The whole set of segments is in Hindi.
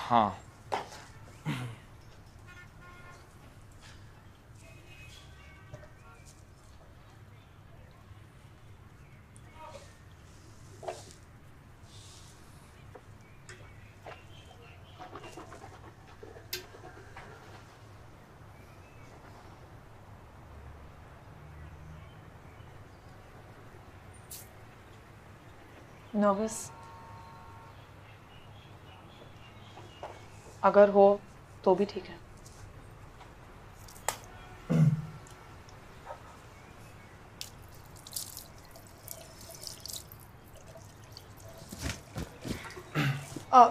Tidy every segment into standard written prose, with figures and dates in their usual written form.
हाँ। नर्वस अगर हो तो भी ठीक है।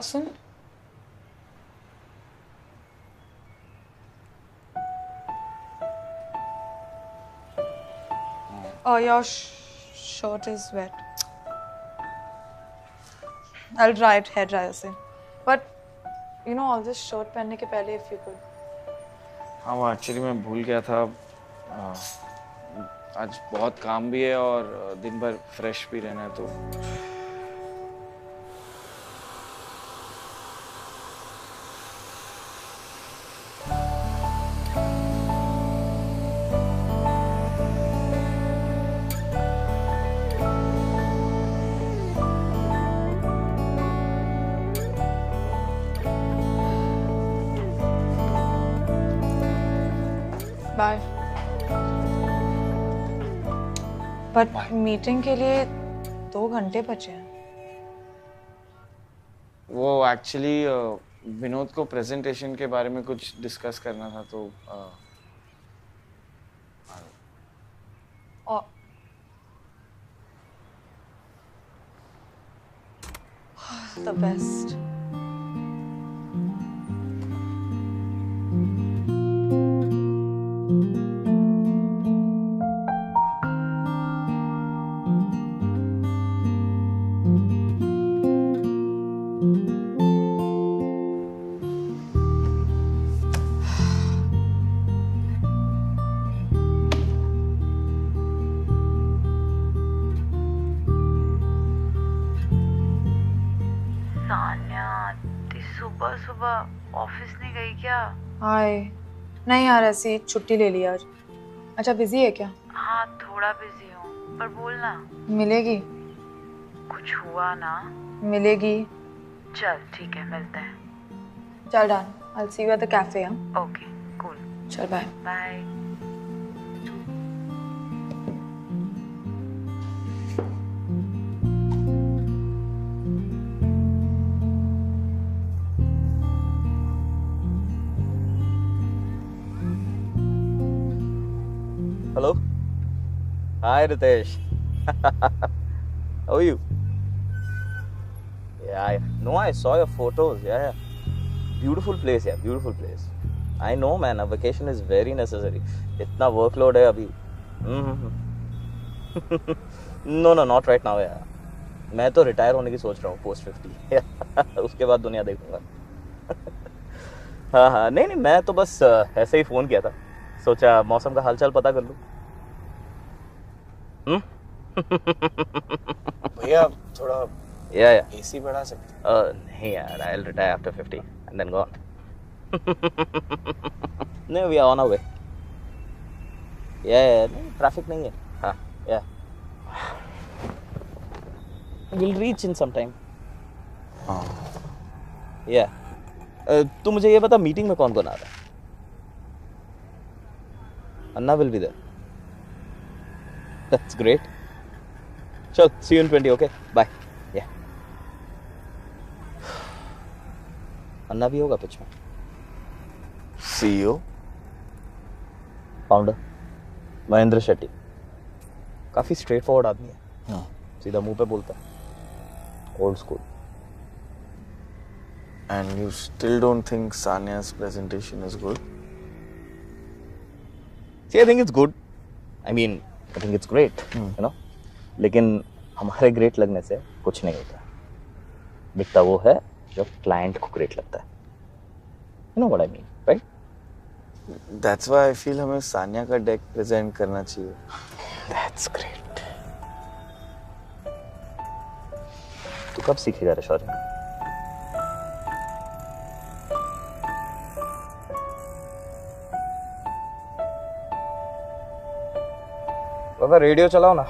सुन, your shirt is wet. I'll dry it hair dryer से। But you know all this shirt पहनने के पहले if you could। हाँ, वो एक्चुअली मैं भूल गया था। आज बहुत काम भी है और दिन भर फ्रेश भी रहना है तो। बाय। बट मीटिंग के लिए 2 घंटे बचे हैं। वो एक्चुअली विनोद को प्रेजेंटेशन के बारे में कुछ डिस्कस करना था तो The best. सुबह सुबह ऑफिस नहीं गई क्या? हाय, नहीं यार ऐसी छुट्टी ले ली आज। अच्छा बिजी है क्या? हाँ थोड़ा बिजी हूँ, पर बोलना। मिलेगी? कुछ हुआ ना? मिलेगी। चल ठीक है, मिलते हैं। चल done, I'll see you at the cafe। हाँ ओके कूल, चल bye. Bye. Hello. Hi, Ritesh. How are you? Yeah. No, I saw your photos. Yeah. Beautiful place, yeah. Beautiful place. I know, man. A vacation is very necessary. इतना workload है अभी. No, not right now, yeah. मैं तो रिटायर होने की सोच रहा हूँ post 50. उसके बाद दुनिया देखूंगा. हाँ, नहीं, मैं तो बस ऐसे ही फ़ोन किया था. सोचा मौसम का हालचाल पता कर लूं। भैया थोड़ा या एसी बढ़ा सकते? नहीं यार, I will retire after 50 and then go on. नहीं, we are on our way. नहीं ट्रैफिक नहीं है। हाँ yeah will reach in some time. हाँ या तू मुझे ये बता, मीटिंग में कौन कौन आ रहा है? Anna will be there. That's great. Chal, see you in 20, okay? Bye. Yeah. Anna भी होगा पिच में। CEO? फाउंडर महेंद्र शेट्टी। काफी स्ट्रेट फॉरवर्ड आदमी है। हाँ। सीधा मुंह पे बोलता है। Old school. And you still don't think Sania's presentation is good? See, I think it's good. I mean, I think it's great. You know? लेकिन हमारे ग्रेट लगने से कुछ नहीं होता। बिकता वो है जो क्लाइंट को ग्रेट लगता है। You know what I mean, right? That's why I feel हमें सानिया का डेक प्रेजेंट करना चाहिए। That's great. तू कब सीखेगा रे शौर्य? दादा रेडियो चलाओ ना।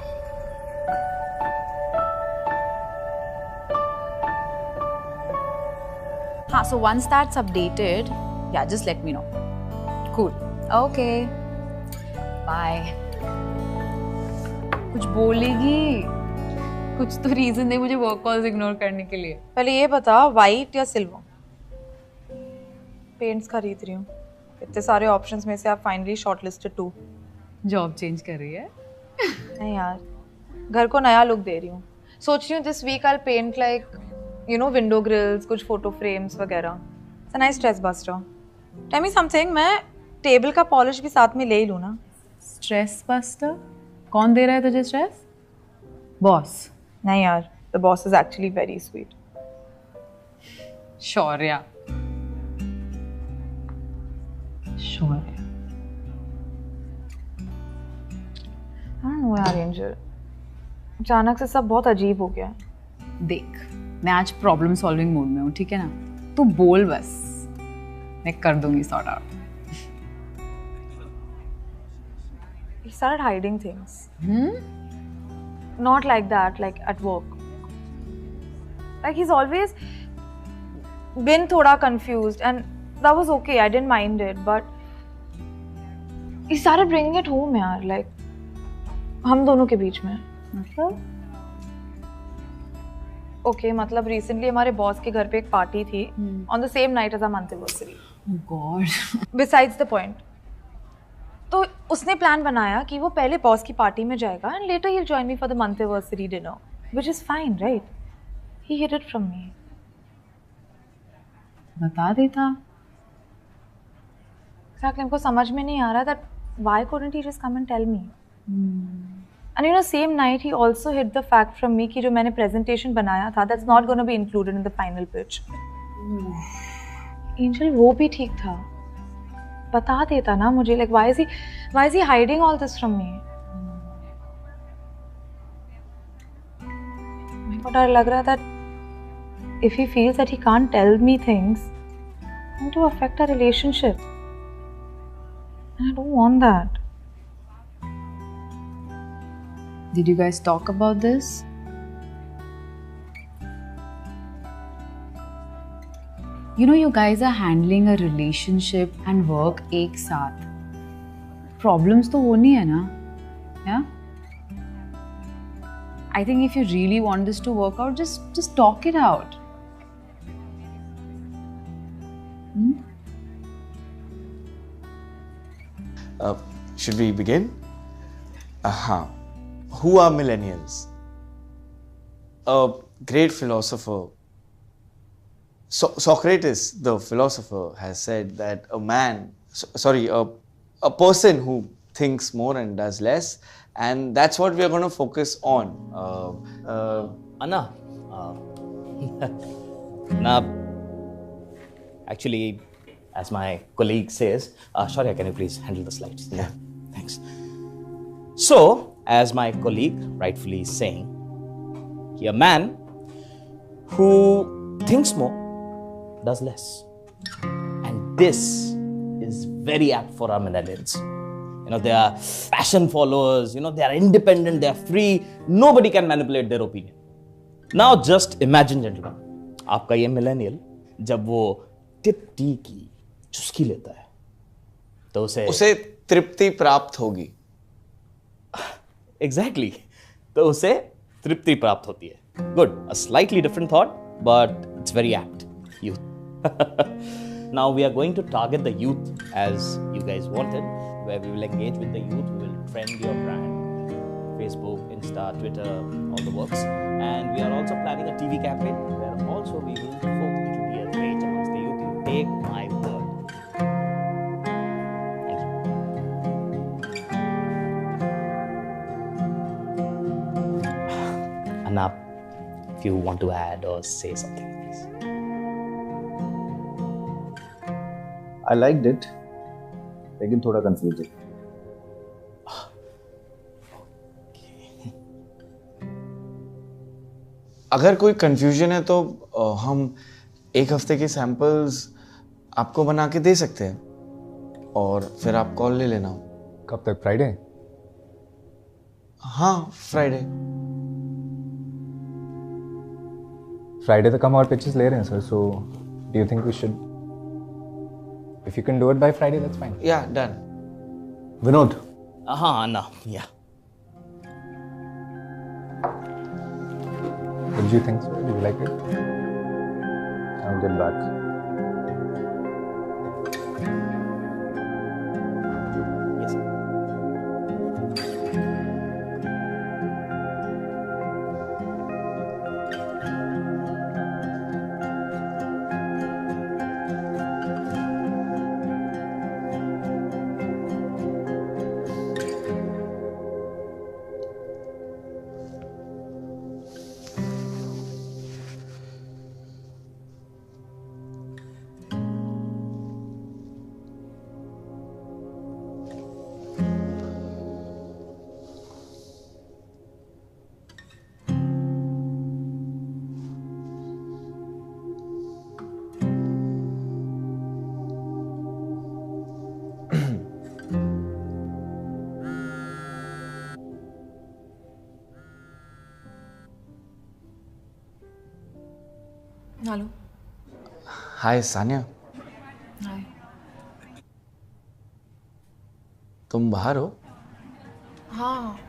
हाँ, so once that's updated, yeah, just let me know. Cool. Okay. Bye. कुछ बोलेगी? कुछ तो रीजन दे मुझे वर्क कॉल्स इग्नोर करने के लिए। पहले ये बता, वाइट या सिल्वर? पेंट्स खरीद रही हूँ, इतने सारे ऑप्शंस में से आप फाइनली शॉर्टलिस्टेड 2। जॉब चेंज कर रही है? नहीं यार, घर को नया लुक दे रही हूँ। सोच रही हूँ this week I paint like you know window grills, कुछ फोटो फ्रेम्स वगैरह। It's a nice stress buster. Tell me something, मैं टेबल का पॉलिश भी साथ में ले ही लूँ ना? Stress buster? कौन दे रहा है तुझे स्ट्रेस? बॉस? नहीं यार, the boss is actually very sweet. Shaurya. Shaurya. I don't know यार एंजल, अचानक से सब बहुत अजीब हो गया है। देख, मैं आज प्रॉब्लम सॉल्विंग मूड में हूँ, ठीक है ना? तू बोल बस, मैं कर दूंगी sort out. He started hiding things. Not like that, like at work. Like he's always been thoda confused, and that was okay. I didn't mind it, but he started bringing it home, यार. Like हम दोनों के बीच में. मतलब? Okay, मतलब recently हमारे बॉस के घर पे एक पार्टी थी on the same night as our month anniversary. Oh God. Besides the point. तो उसने प्लान बनाया कि वो पहले बॉस की पार्टी में जाएगा and later he will join me for the month anniversary dinner, which is fine, right? He hid it from me. बता देता। एक्चुअली हमको समझ में नहीं आ रहा that why couldn't he just come and tell me. And you know same night he also hid the fact from me कि जो मैंने प्रेजेंटेशन बनाया था that's not gonna be included in the final pitch. Angel, वो भी ठीक था, बता देता ना मुझे। Like why is he hiding all this from me? मेरे को डर लग रहा था if he feels that he can't tell me things going to affect our relationship, and I don't want that. Did you guys talk about this? You know, you guys are handling a relationship and work एक साथ. Problems तो होनी है ना, yeah? I think if you really want this to work out, just talk it out. Should we begin? Who are millennials? A great philosopher, Socrates, the philosopher, has said that a person who thinks more and does less, and that's what we are going to focus on. Anna, now, actually, as my colleague says, Shaurya, can you please handle the slides? Yeah. Thanks. So, as my colleague rightfully is saying, a man who thinks more does less, and this is very apt for our millennials. You know, they are passion followers, you know, they are independent, they are free, nobody can manipulate their opinion. Now just imagine, gentlemen, आपका ये millennial जब वो टिप टी की चुस्की लेता है तो उसे तृप्ति प्राप्त होगी। Exactly, तो उसे तृप्ति प्राप्त होती है। Good, a slightly different thought, but it's very apt. Youth. Now we are going to target the youth as you guys wanted, where we will engage with the youth, we will trend your brand, Facebook, Insta, Twitter, all the works, and we are also planning a TV campaign where also we will focus. It will be a rage amongst the youth. You take my word. Thank you. Anna, if you want to add or say something, please. I liked it, लेकिन थोड़ा कंफ्यूजिंग। अगर कोई कंफ्यूजन है तो हम एक हफ्ते के सैंपल्स आपको बना के दे सकते हैं, और फिर आप कॉल ले लेना। कब तक? फ्राइडे? हाँ फ्राइडे. फ्राइडे तक हम और पिक्चर्स ले रहे हैं sir, so do you think we should, if you can do it by Friday that's fine. Yeah done. Vinod, हाँ ना या What do you think, sir? Do you like it? I'll get back. yes. Hello. Hi Sania, hi. तुम बाहर हो? हाँ,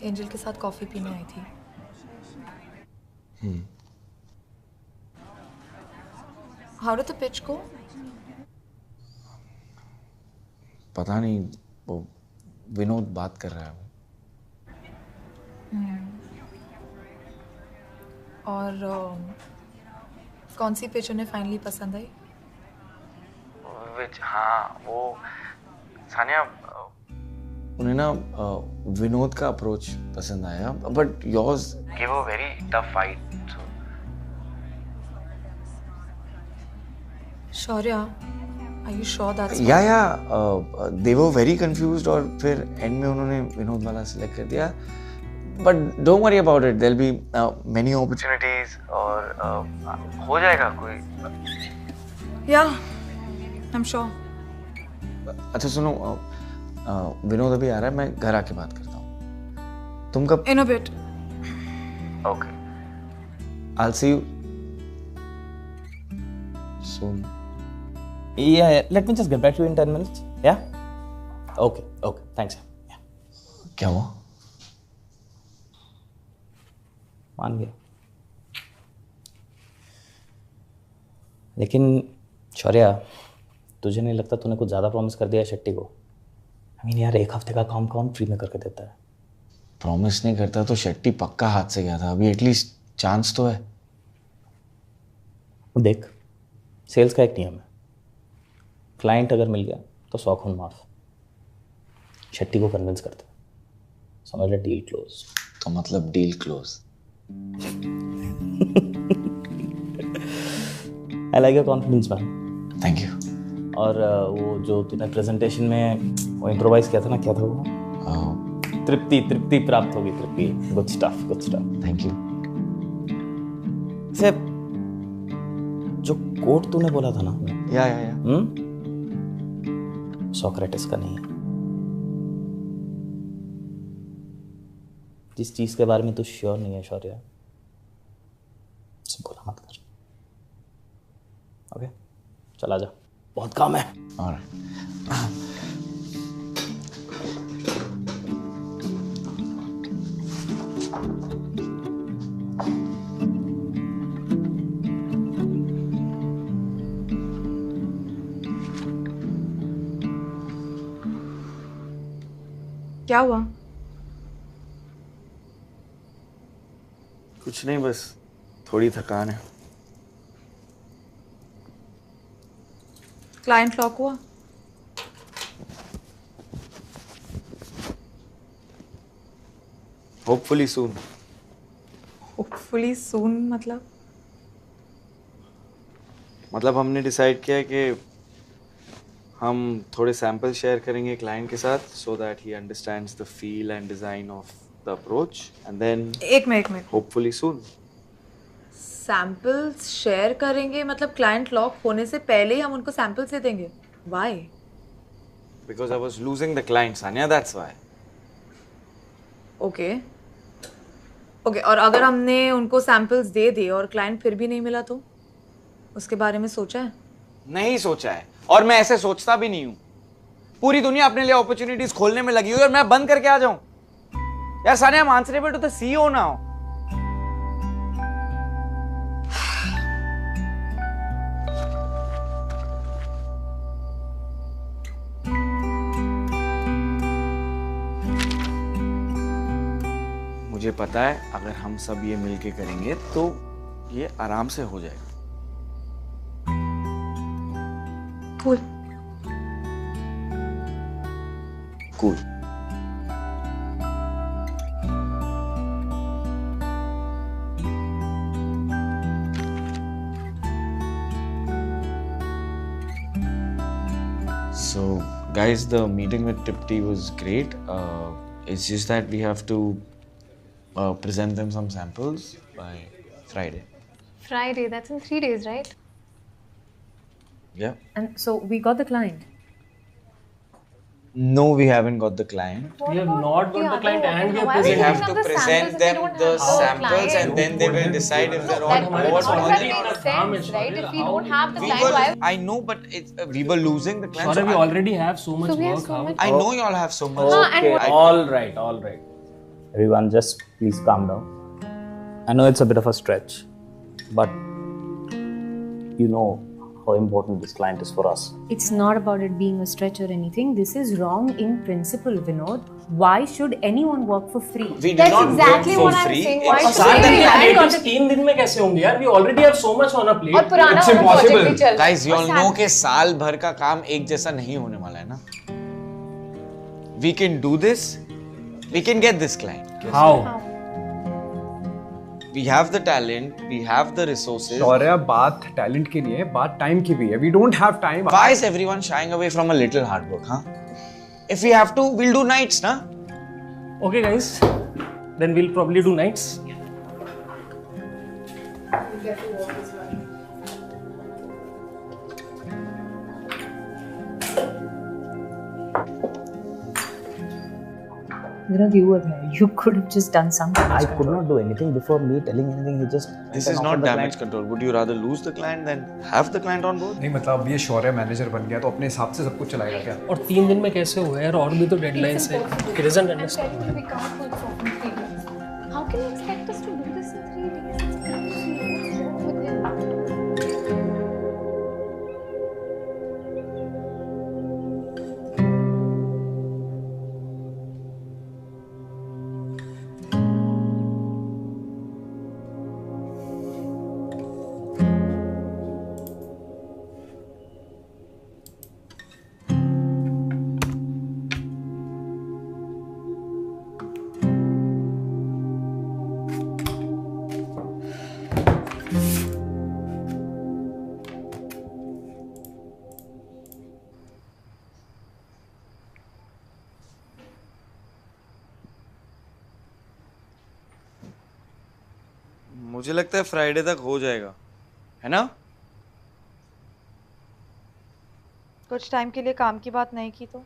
एंजल के साथ कॉफ़ी पीने आई थी. How did the pitch go? पता नहीं, वो विनोद बात कर रहा है. और कौन सी पिच उन्हें फाइनली पसंद आई? हाँ वो सानिया, उन्हें ना विनोद का अप्रोच पसंद आया, but yours give a very tough fight. Shaurya, are you sure that's या दे वर वेरी कंफ्यूज्ड और फिर एंड में उन्होंने विनोद वाला सिलेक्ट कर दिया. But don't worry about it, there will be many opportunities और हो जाएगा कोई. Yeah, I'm sure. अच्छा सुनो, विनोद अभी आ रहा है, मैं घर आके बात करता हूँ. तुम कब? In a bit. Okay. I'll see you soon. Yeah, let me just get back to you in 10 minutes. Yeah? Okay, thanks. Yeah. क्या हुआ? मान गया. लेकिन शौर्या, तुझे नहीं लगता तूने कुछ ज़्यादा प्रॉमिस कर दिया है शेट्टी को? यार 1 हफ्ते का काम कौन फ्री में करके देता है? प्रॉमिस नहीं करता तो शेट्टी पक्का हाथ से गया था. अभी एटलीस्ट चांस तो है. देख, सेल्स का एक नियम है, क्लाइंट अगर मिल गया तो 100 खून माफ. शेट्टी को कन्विंस करते, समझ ले, डील क्लोज. तो मतलब deal close. I like your confidence man. Thank you. और वो जो तूने प्रेजेंटेशन में वो इम्प्रोवाइज किया था ना, क्या था वो? तृप्ति प्राप्त होगी. तृप्ति. Good stuff. Thank you. से जो कोट तूने बोला था ना, या सोक्रेटिस का नहीं है. जिस चीज के बारे में तू श्योर नहीं है शौर्या, बोला मत कर. ओके, चला जा, बहुत काम है. क्या हुआ? कुछ नहीं, बस थोड़ी थकान है. क्लाइंट लॉक हुआ? होपफुली सून. होपफुली सून मतलब हमने डिसाइड किया कि हम थोड़े सैंपल शेयर करेंगे क्लाइंट के साथ, so that he understands the feel and design of the approach, and then एक minute hopefully soon. Samples share करेंगे मतलब क्लाइंट लॉक होने से पहले ही हम उनको सैंपल्स दे देंगे? Why? Because I was losing the client, Sanya, that's why. Okay okay, और अगर हमने उनको सैंपल्स दे दिए और क्लाइंट फिर भी नहीं मिला तो उसके बारे में सोचा है? नहीं सोचा है, और मैं ऐसे सोचता भी नहीं हूं। पूरी दुनिया अपने लिए अपॉर्चुनिटीज खोलने में लगी हुई है और मैं बंद करके आ जाऊं? यार Sania, I'm answerable to the CEO now. मुझे पता है अगर हम सब ये मिलके करेंगे तो ये आराम से हो जाएगा। Cool cool. So, guys, the meeting with Tipti was great. It's just that we have to present them some samples by Friday. Friday, that's in 3 days, right? Yeah. And so we got the client. No, we haven't got the client. We have not got the client and we are We presenting. have to present them the samples and then they will decide if they're on board or That not. makes sense, right? If we don't have the We client, why? I know, but we were losing the client. Sorry, so we I- already have so much So we have work. so How- much- I know you all have so much. and Okay, what- All right, all right. Everyone, just please calm down. I know it's a bit of a stretch, but you know how important this client is for us. It's not about it being a stretch or anything. This is wrong in principle, Vinod. Why should anyone work for free? We do That's not exactly work for what I'm free. saying. Why It's- should सात दिन we के hang on creatives 3 दिन में कैसे होंगे यार? We already have so much on our plate. और पुराना It's वाला impossible. project भी चल रहा है। Guys, you all know कि साल भर का काम एक जैसा नहीं होने वाला है ना। We can do this. We can get this client. How? We have the talent. We have the resources. शौर्य, बात टैलेंट की नहीं है, बात टाइम की भी है. We don't have time. Why is everyone shying away from a little hard work, huh? If we have to, we'll do nights, na? Okay, guys. Then we'll probably do nights. Vinod, you were there. You could have just done something. I could not do anything before me telling anything. He just This is not damage control. Would you rather lose the client than have the client on board? नहीं, मतलब अब ये शौर्य मैनेजर बन गया तो अपने हिसाब से सब कुछ चलाएगा क्या? और 3 दिन में कैसे हुआ यार? और भी तो डेडलाइंस है. He doesn't understand. We can't do it for 3 days. How can you expect us to do this in 3 days? It's crazy. What's wrong with him? मुझे लगता है फ्राइडे तक हो जाएगा, है ना? कुछ टाइम के लिए काम की बात नहीं की तो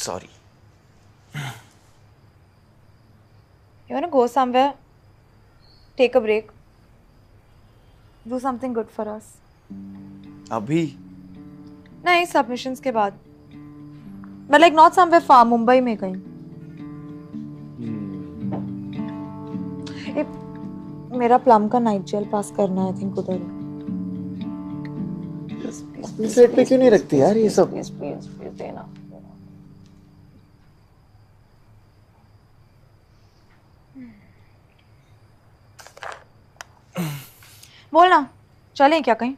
Sorry. You want to go somewhere? Take a break. Do something good for us. अभी? नहीं, submissions के बाद. But like not somewhere far, Mumbai में कहीं. ए, मेरा प्लम का नाइट जेल पास करना है, I think उधर है. सेट पे क्यों नहीं रखती यार ये सब? Please, please, please देना. बोलना, चलें क्या कहीं?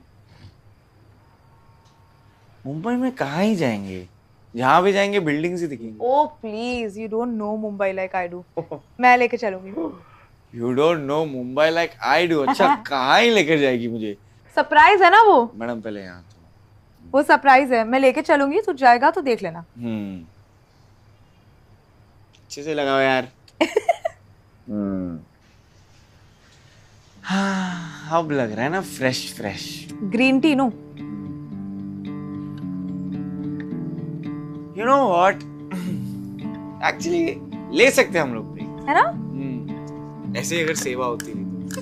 मुंबई में कहाँ ही जाएंगे? जहाँ भी जाएंगे बिल्डिंग्स ही दिखेंगी. Oh please, you don't know Mumbai like I do. मैं लेके चलूंगी. You don't know Mumbai like I do. अच्छा कहाँ ही लेकर जाएगी मुझे? सरप्राइज है ना वो? मैडम पहले यहाँ. वो सरप्राइज है. मैं लेके चलूंगी, तू जाएगा तो देख लेना. अच्छे से लगाओ यार. हब लग रहा है ना, fresh fresh. Green tea no. You know what? Actually ले सकते हैं हम लोग भी, है ना? ऐसे ही अगर सेवा होती है तो।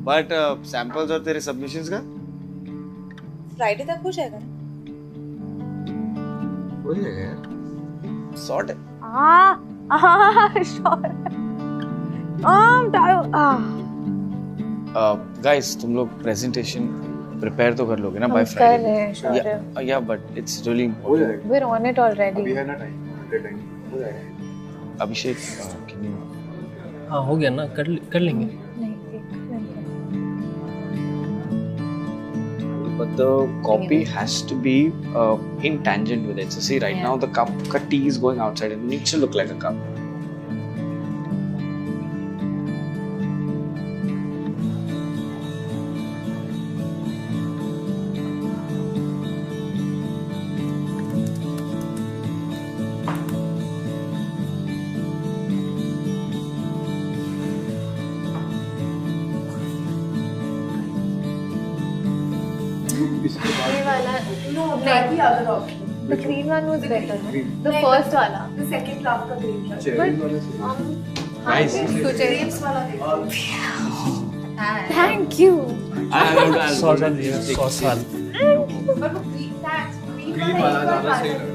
बट सैंपल्स और तेरे सबमिशंस का फ्राइडे तक हो जाएगा ना? हो जाएगा यार, सॉर्ट है। श्योर। गाइस तुम लोग प्रेजेंटेशन प्रिपेयर तो कर लोगे ना बाय कर फ्राइडे? रहे हैं, sure. या but it's really important. We're on it already. अभी है ना टाइम, टाइम हो जाएगा। अभिषेक can you हाँ हो गया ना, कर लेंगे। नहीं, एक minute. but the copy has to be in tangent with it. So see right now the cup ka tea is going outside and it needs to look like a cup. The green one was better. The first wala. The second draft का green था. Guys, Thank you. सॉस डाल दिया, सॉस डाल। ग्रीन वाला ज़्यादा सही लग रहा है।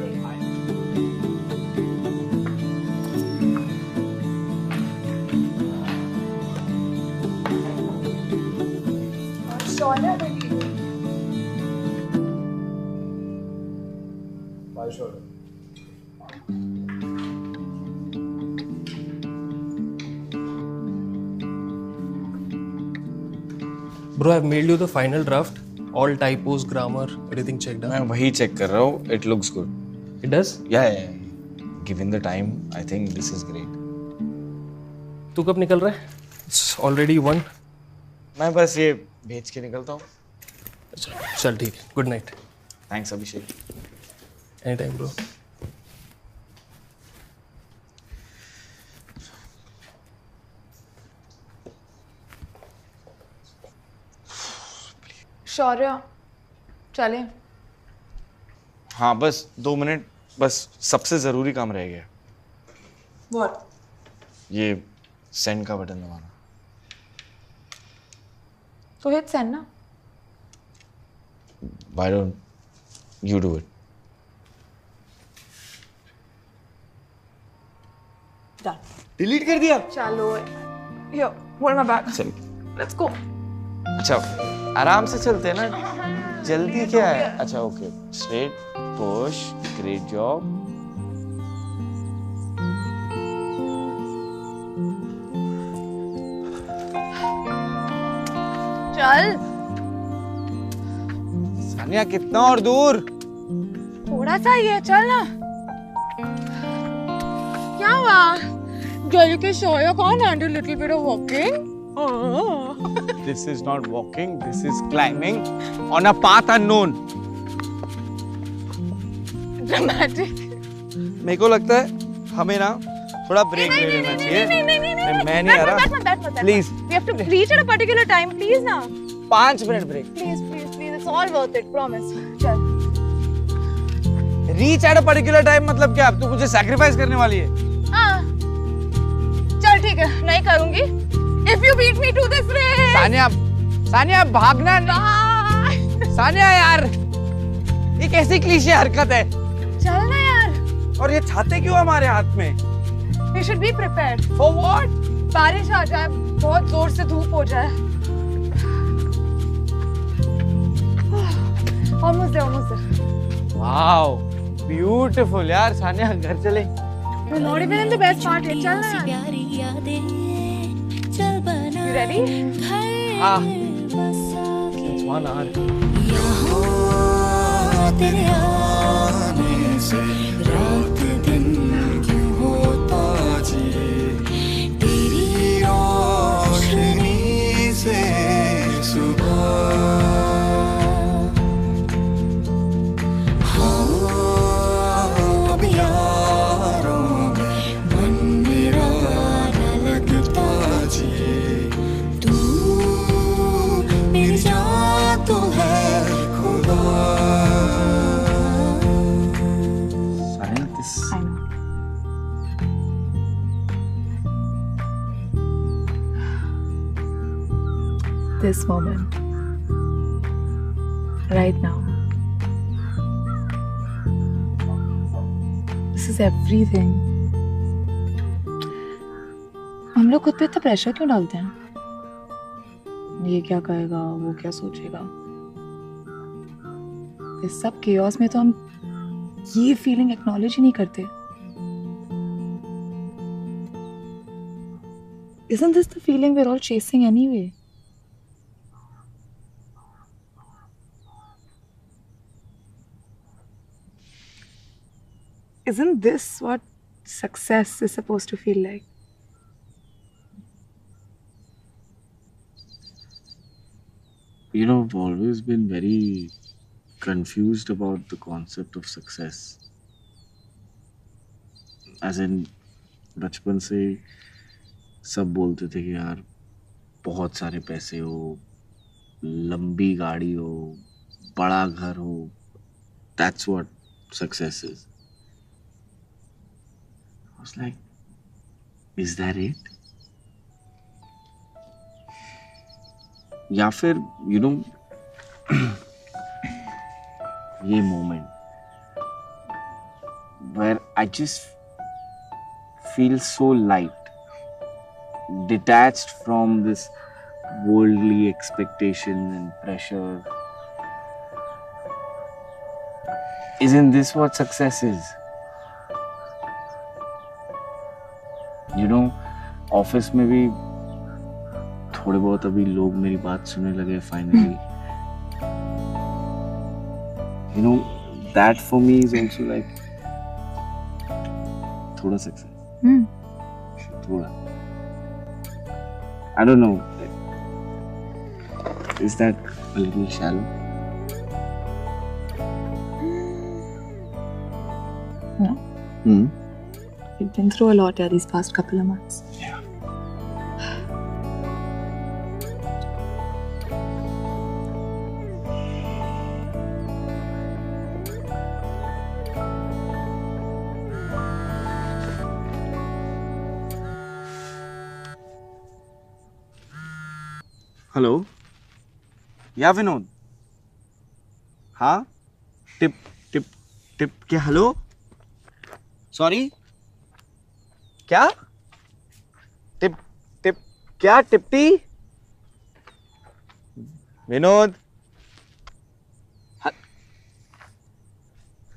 Bro, I've mailed you the final draft. All typos, grammar, everything checked मैं out. वही check कर रहा हूँ. It looks good. It does? Yeah. Given the time, I think this is great. तू कब निकल रहा है? It's already 1. मैं बस ये भेज के निकलता हूँ. चल ठीक है. Good night. Thanks अभिषेक. Anytime, bro. शौर्य, चले। हाँ बस 2 मिनट, बस सबसे ज़रूरी काम रह गया। What? ये सेंड का बटन दबाना। तो hit send ना। Why don't you do it? Done. Delete कर दिया? चलो। Here, hold my bag. चल। Let's go. अच्छा, आराम से चलते हैं ना। जल्दी क्या है? अच्छा okay. Straight, push, great job. चल। सानिया कितना और दूर? थोड़ा सा ही है, चल ना। क्या हुआ? Delicate Shauya can't handle a little bit of walking. This is not walking. This is climbing on a path unknown. Dramatic. मेरे को लगता है हमें ना थोड़ा ब्रेक ले लेना चाहिए। मैं नहीं आ रहा। Please. We have to reach at a particular time, please ना। 5 minute break. Please. It's all worth it. Promise. चल। Reach at a particular time मतलब क्या? अब तू मुझे sacrifice करने वाली है? हाँ। चल ठीक है, नहीं करूँगी। If you beat me to this race. Sania भागना नहीं। सानिया यार, ये कैसी क्लीशे हरकत है? चल ना यार। और ये छाते क्यों हमारे हाथ में? We should be prepared. For what? बारिश आ जाए, बहुत जोर से धूप हो जाए। Almost there. Wow, beautiful यार। सानिया घर चले। We're not even in the best part yet. चल ना। You ready? हाँ। It's 1 hour. तेरे आने से रात दिन क्यों होता जी, तेरी रोशनी से सुबह। हाँ अब यारों मन मेरा न लगता जी, दूर this moment, right now. This is everything. हम लोग खुद पे इतना प्रेशर क्यों डालते हैं? ये क्या कहेगा, वो क्या सोचेगा? इस सब केओस में तो हम ये फीलिंग एक्नॉलेज ही नहीं करते. Isn't this the feeling we're all chasing anyway? Isn't this what success is supposed to feel like? You know, I've always been very confused about the concept of success. As in, बचपन से सब बोलते थे कि यार बहुत सारे पैसे हो, लंबी गाड़ी हो, बड़ा घर हो, that's what success is. I was like, is that it? या फिर you know ये moment where I just feel so light, detached from this worldly expectation and pressure. Isn't this what success is? You know, office में भी थोड़े बहुत अभी लोग मेरी बात सुनने लगे finally. You know, that for me is also like थोड़ा success. थोड़ा. I don't know. Is that a little shallow? No. We've been through a lot these past couple of months. Yeah. Hello या विनोद. हाँ टिप टिप टिप क्या? हेलो सॉरी क्या? टिप टिप क्या? टिप्टी विनोद.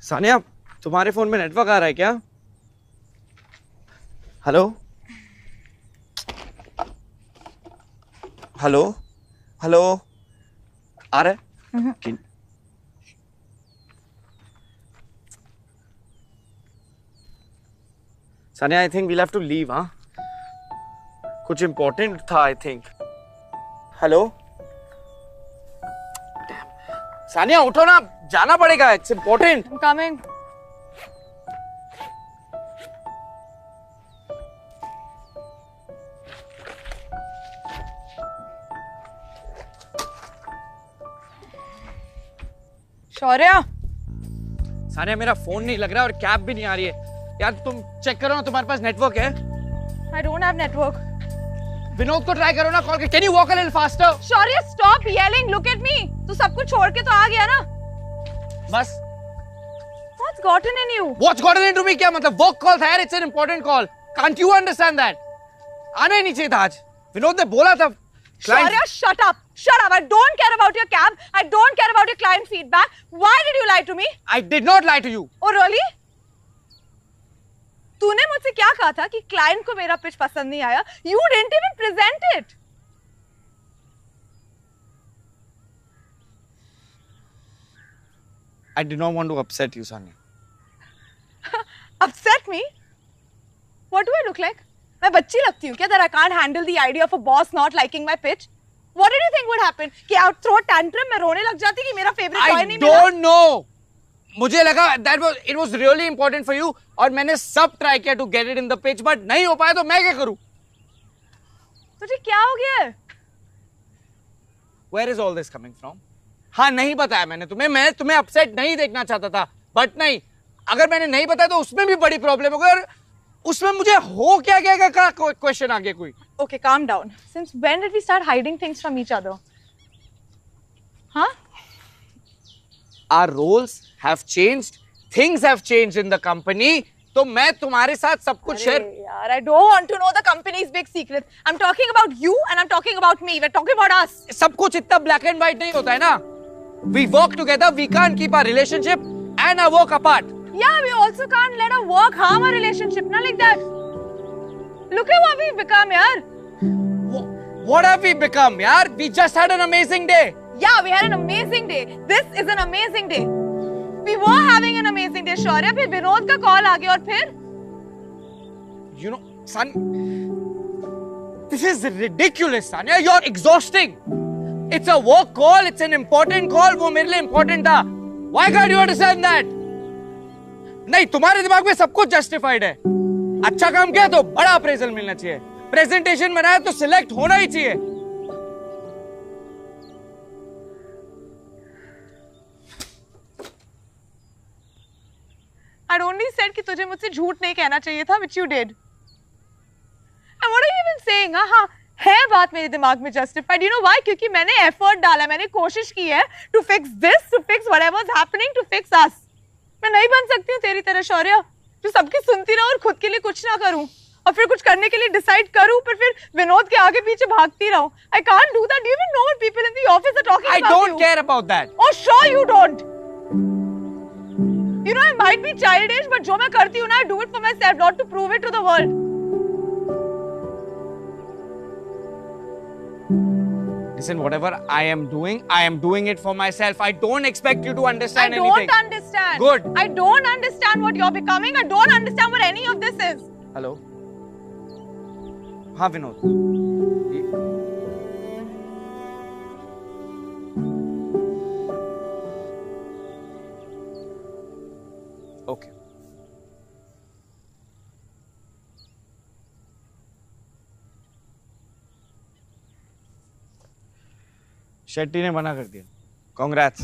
सानिया तुम्हारे फोन में नेटवर्क आ रहा है क्या? हेलो हेलो हेलो आ रहा है? Sania I think we'll have to leave. हाँ कुछ इम्पोर्टेंट था आई थिंक. हेलो सानिया उठो ना, जाना पड़ेगा. It's important. Coming. शौर्य. सानिया मेरा फोन नहीं लग रहा और कैब भी नहीं आ रही है यार. तुम चेक करो ना, तुम्हारे पास नेटवर्क है? I don't have network. Vinod को ट्राई करो ना कॉल के. Can you walk a little faster? Shaurya stop yelling. Look at me. तू सब कुछ छोड़ के तो आ गया ना? बस. What's gotten in you? What's gotten into me? क्या मतलब? वर्क कॉल था यार. It's an important call. Can't you understand that? आना ही नहीं चाहिए था आज. विनोद ने बोला था. Shaurya, shut up. Shut up. I don't care about your cab. I don't care about your client feedback. Why did you lie to me? I did not lie to you. Oh really? तूने मुझसे क्या कहा था कि क्लाइंट को मेरा पिच पसंद नहीं आया? You didn't even present it. I did not want to upset you, Sanya. Upset me? What do I look like? मैं बच्ची लगती हूँ क्या? That I can't handle the idea of a boss not liking my pitch. What did you think would happen? कि I would throw a tantrum, मैं रोने लग जाती कि मेरा favorite toy नहीं मिला? I don't know. मुझे लगा it was really important for you और मैंने सब try किया to get it in the pitch but नहीं हो पाया तो मैं क्या करूँ? तुझे क्या हो गया है? Where is all this coming from? हाँ नहीं बताया मैंने तुम्हें. मैं तुम्हें upset नहीं देखना चाहता था but नहीं. अगर मैंने नहीं बताया तो उसमें भी बड़ी प्रॉब्लम होगी और उसमें मुझे हो क्या क्या क्वेश्चन आ गया कोई. Okay, calm down. Since when did we start hiding things from each other? Huh? Our roles have changed, things have changed in the company. तो मैं तुम्हारे साथ सब कुछ शेयर. यार, I don't want to know the company's big secret. I'm talking about you and I'm talking about me. We're talking about us. सब कुछ इतना black and white नहीं होता है ना. We work together. We can't keep our relationship and our work apart. Yeah, we also can't let our work harm our relationship. Not like that. Look at what we've become, yaar. What have we become, yaar? We just had an amazing day. Yeah, we had an amazing day. This is an amazing day. We were having an amazing day, Shaurya. फिर विनोद का कॉल आ गया और फिर? You know, son, this is ridiculous, Sanya. You're exhausting. It's a work call. It's an important call. वो मेरे लिए important था. Why can't you understand that? नहीं, तुम्हारे दिमाग में सब कुछ justified है. अच्छा काम किया तो बड़ा अप्रेजल मिलना चाहिए. प्रेजेंटेशन बनाया तो सिलेक्ट होना ही चाहिए. I'd only said कि तुझे मुझसे झूठ नहीं कहना चाहिए था, which you did. And what are you even saying? हाँ, है बात मेरे दिमाग में justified. You know why? क्योंकि मैंने effort डाला, मैंने कोशिश की है to fix this, to fix whatever's happening, to fix us. मैं नहीं बन सकती हूँ तेरी तरह शौर्या, जो सबकी सुनती रहूँ और खुद के लिए कुछ ना करूँ, और फिर कुछ करने के लिए डिसाइड करूँ, पर फिर विनोद के आगे पीछे भागती रहूँ. I can't do that. Do you even know what people in the office are talking about you? I don't care about that. Oh, sure you don't. You know, I might be childish, but जो मैं करती हूँ ना, I do it for myself, not to prove it to the world. Listen, whatever I am doing it for myself. I don't expect you to understand anything. I don't understand. Good. I don't understand what you're becoming. I don't understand what any of this is. Hello. हाँ विनोद. Okay. शेट्टी ने मना कर दिया. Congrats.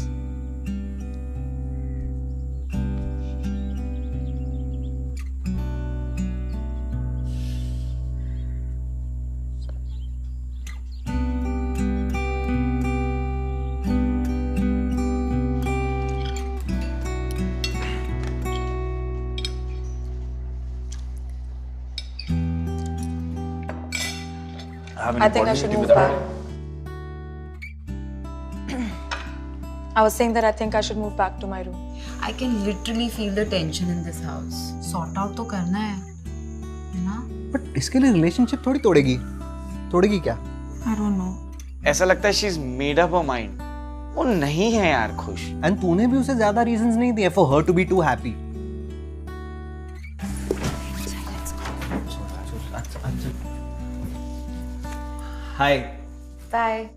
I think I should move back. I was saying that I think I should move back to my room. I can literally feel the tension in this house. Sort out तो करना है ना? But इसके लिए relationship थोड़ी तोड़ेगी क्या? I don't know. ऐसा लगता है she's made up her mind. वो नहीं है यार खुश. And तूने भी उसे ज़्यादा reasons नहीं दिए for her to be too happy. Hi. Bye.